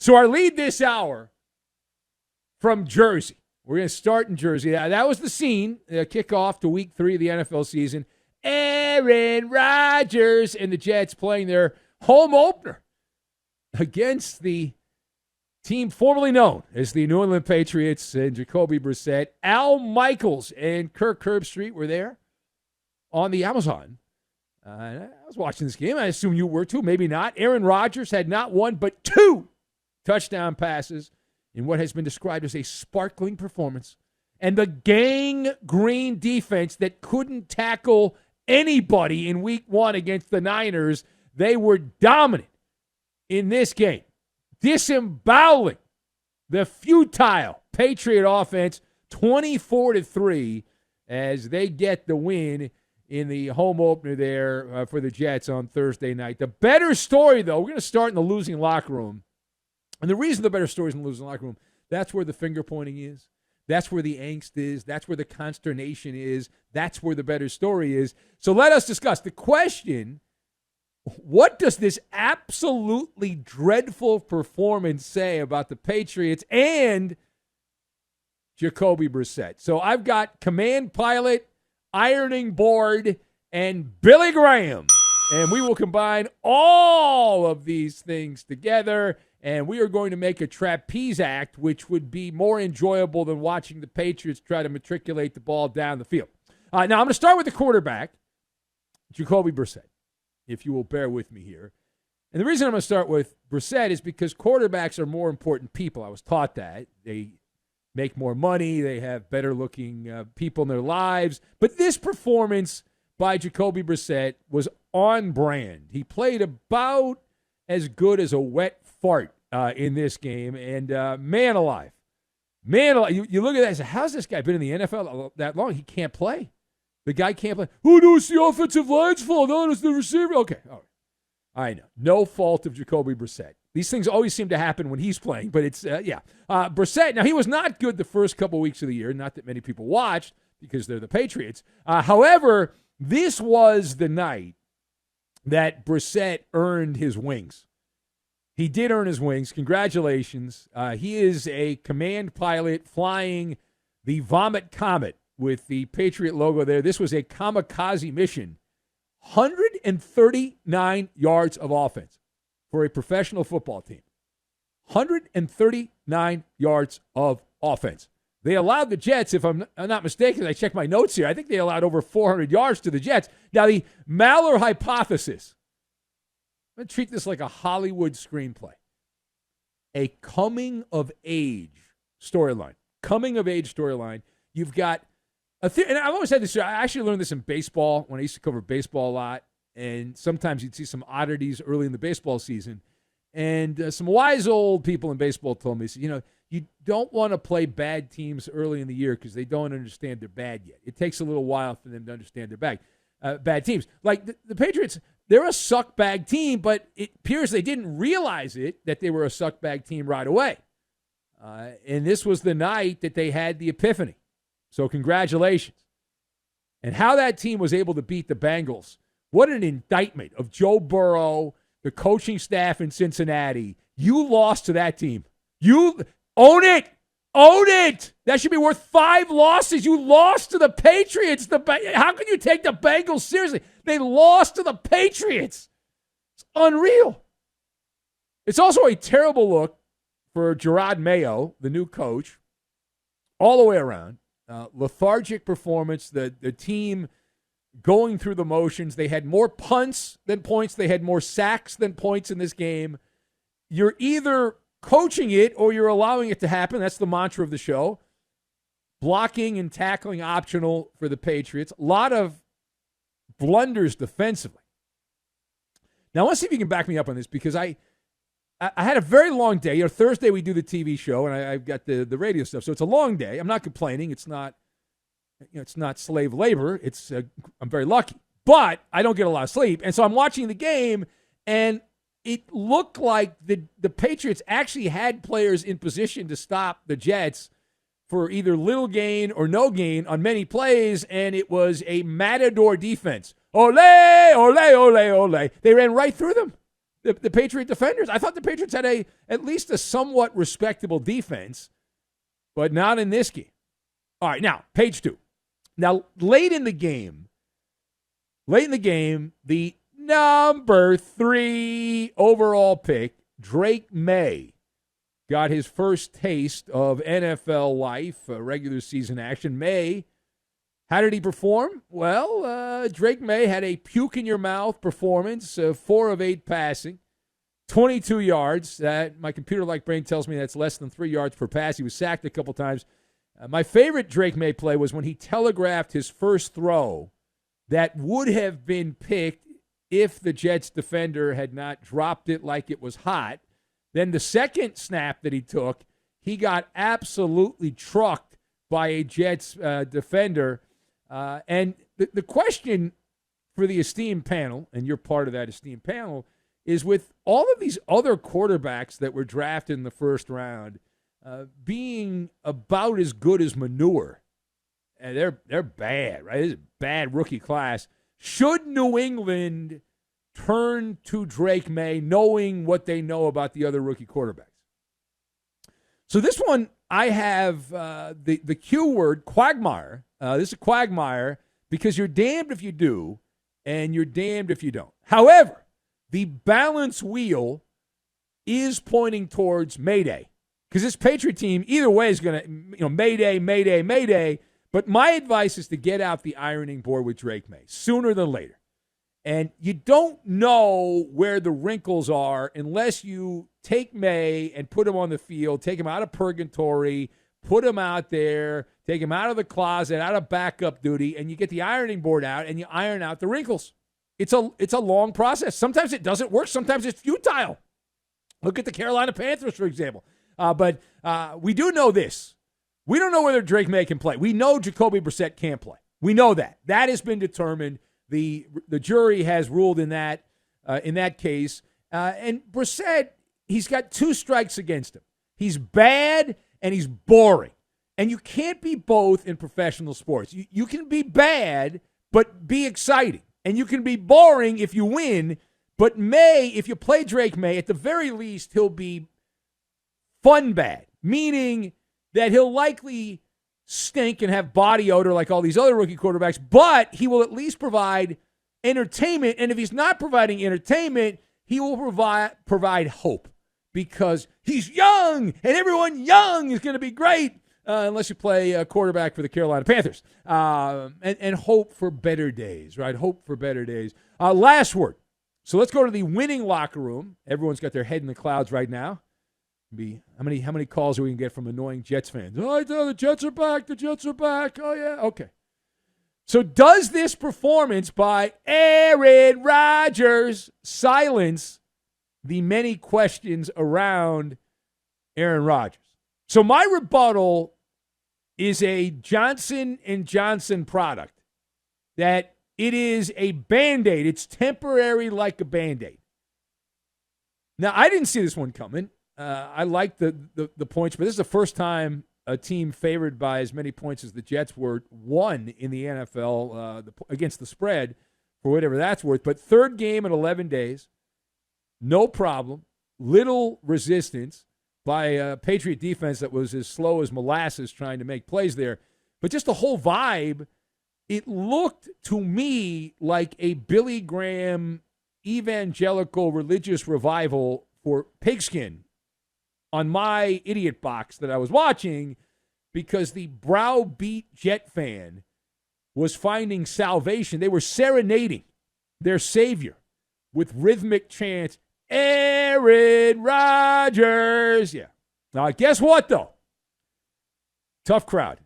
So our lead this hour from Jersey. We're going to start in Jersey. That was the scene, kickoff to week 3 of the NFL season. Aaron Rodgers and the Jets playing their home opener against the team formerly known as the New England Patriots and Jacoby Brissett. Al Michaels and Kirk Herbstreit were there on the Amazon. I was watching this game. I assume you were too. Maybe not. Aaron Rodgers had not one but 2 touchdown passes in what has been described as a sparkling performance. And the gang-green defense that couldn't tackle anybody in week 1 against the Niners, they were dominant in this game, disemboweling the futile Patriot offense 24-3 as they get the win in the home opener there for the Jets on Thursday night. The better story, though, we're going to start in the losing locker room. And the reason the better story is in the losing locker room, that's where the finger pointing is. That's where the angst is. That's where the consternation is. That's where the better story is. So let us discuss the question, what does this absolutely dreadful performance say about the Patriots and Jacoby Brissett? So I've got command pilot, ironing board, and Billy Graham. And we will combine all of these things together, and we are going to make a trapeze act, which would be more enjoyable than watching the Patriots try to matriculate the ball down the field. Now, I'm going to start with the quarterback, Jacoby Brissett, if you will bear with me here. And the reason I'm going to start with Brissett is because quarterbacks are more important people. I was taught that. They make more money. They have better-looking people in their lives. But this performance by Jacoby Brissett was on brand. He played about as good as a wet fart in this game. And man alive. You look at that and say, how's this guy been in the NFL that long? He can't play. The guy can't play. Who knows the offensive line's fault? No, it's the receiver. Okay, all right. I know. No fault of Jacoby Brissett. These things always seem to happen when he's playing, but it's, Brissett, now he was not good the first couple weeks of the year, not that many people watched because they're the Patriots. However, this was the night that Brissett earned his wings. He did earn his wings. Congratulations. He is a command pilot flying the Vomit Comet with the Patriot logo there. This was a kamikaze mission. 139 yards of offense for a professional football team. 139 yards of offense. They allowed the Jets, if I'm not mistaken, I checked my notes here, I think they allowed over 400 yards to the Jets. Now, the MALLER hypothesis, I'm going to treat this like a Hollywood screenplay. A coming-of-age storyline. Coming-of-age storyline. You've got and I've always had this. I actually learned this in baseball when I used to cover baseball a lot, and sometimes you'd see some oddities early in the baseball season. And some wise old people in baseball told me, you don't want to play bad teams early in the year because they don't understand they're bad yet. It takes a little while for them to understand they're bad teams. Like the Patriots, they're a suck-bag team, but it appears they didn't realize that they were a suck-bag team right away. And this was the night that they had the epiphany. So congratulations. And how that team was able to beat the Bengals, what an indictment of Joe Burrow, the coaching staff in Cincinnati. You lost to that team. You own it. Own it. That should be worth 5 losses. You lost to the Patriots. How can you take the Bengals seriously? They lost to the Patriots. It's unreal. It's also a terrible look for Gerard Mayo, the new coach, all the way around. Lethargic performance, the team going through the motions. They had more punts than points. They had more sacks than points in this game. You're either coaching it or you're allowing it to happen. That's the mantra of the show. Blocking and tackling optional for the Patriots. A lot of blunders defensively. Now, I want to see if you can back me up on this because I had a very long day. Thursday we do the TV show, and I've got the radio stuff, so it's a long day. I'm not complaining. It's not, it's not slave labor. It's I'm very lucky, but I don't get a lot of sleep, and so I'm watching the game, and it looked like the Patriots actually had players in position to stop the Jets for either little gain or no gain on many plays, and it was a matador defense. Ole, ole, ole, ole. They ran right through them. the Patriot defenders. I thought the Patriots had at least a somewhat respectable defense, but not in this game. All right, now, page 2. Now, late in the game, the number 3 overall pick, Drake Maye, got his first taste of NFL life, regular season action. Maye, how did he perform? Well, Drake Maye had a puke-in-your-mouth performance, 4 of 8 passing, 22 yards. My computer-like brain tells me that's less than 3 yards per pass. He was sacked a couple times. My favorite Drake Maye play was when he telegraphed his first throw that would have been picked if the Jets defender had not dropped it like it was hot. Then the second snap that he took, he got absolutely trucked by a Jets defender. And the question for the esteemed panel, and you're part of that esteemed panel, is with all of these other quarterbacks that were drafted in the first round being about as good as manure, and they're bad, right? This is a bad rookie class. Should New England turn to Drake Maye knowing what they know about the other rookie quarterbacks? So this one, I have the Q word, quagmire. This is a quagmire because you're damned if you do and you're damned if you don't. However, the balance wheel is pointing towards Mayday because this Patriot team either way is going to, Mayday, Mayday, Mayday. But my advice is to get out the ironing board with Drake Maye sooner than later. And you don't know where the wrinkles are unless you take Maye and put him on the field, take him out of purgatory, put him out there, take him out of the closet, out of backup duty, and you get the ironing board out and you iron out the wrinkles. It's a long process. Sometimes it doesn't work. Sometimes it's futile. Look at the Carolina Panthers, for example. But we do know this. We don't know whether Drake Maye can play. We know Jacoby Brissett can't play. We know that. That has been determined. The jury has ruled in that case. And Brissett, he's got 2 strikes against him. He's bad and he's boring. And you can't be both in professional sports. You can be bad, but be exciting. And you can be boring if you win. But Maye, if you play Drake Maye, at the very least, he'll be fun bad, meaning that he'll likely stink and have body odor like all these other rookie quarterbacks, but he will at least provide entertainment. And if he's not providing entertainment, he will provide hope because he's young, and everyone young is going to be great unless you play a quarterback for the Carolina Panthers. And hope for better days, right? Hope for better days. Last word. So let's go to the winning locker room. Everyone's got their head in the clouds right now. How many calls are we going to get from annoying Jets fans? Oh, the Jets are back. The Jets are back. Oh, yeah. Okay. So does this performance by Aaron Rodgers silence the many questions around Aaron Rodgers? So my rebuttal is a Johnson & Johnson product, that it is a Band-Aid. It's temporary like a Band-Aid. Now, I didn't see this one coming. I like the points, but this is the first time a team favored by as many points as the Jets were won in the NFL against the spread, for whatever that's worth. But third game in 11 days, no problem, little resistance by a Patriot defense that was as slow as molasses trying to make plays there. But just the whole vibe, it looked to me like a Billy Graham evangelical religious revival for pigskin on my idiot box that I was watching, because the browbeat Jet fan was finding salvation. They were serenading their savior with rhythmic chants, Aaron Rodgers. Yeah. Now, guess what, though? Tough crowd.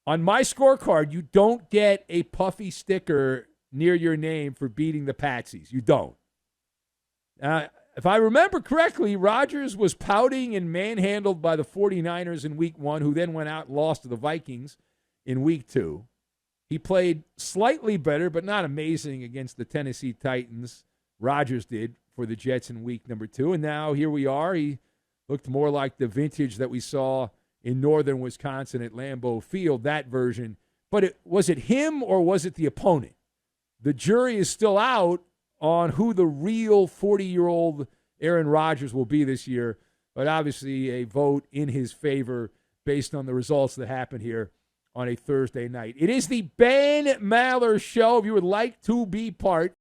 On my scorecard, you don't get a puffy sticker near your name for beating the Patsies. You don't. If I remember correctly, Rodgers was pouting and manhandled by the 49ers in week 1, who then went out and lost to the Vikings in week 2. He played slightly better, but not amazing, against the Tennessee Titans. Rodgers did for the Jets in week number 2. And now here we are. He looked more like the vintage that we saw in northern Wisconsin at Lambeau Field, that version. But was it him or was it the opponent? The jury is still out on who the real 40-year-old Aaron Rodgers will be this year, but obviously a vote in his favor based on the results that happened here on a Thursday night. It is the Ben Maller Show. If you would like to be part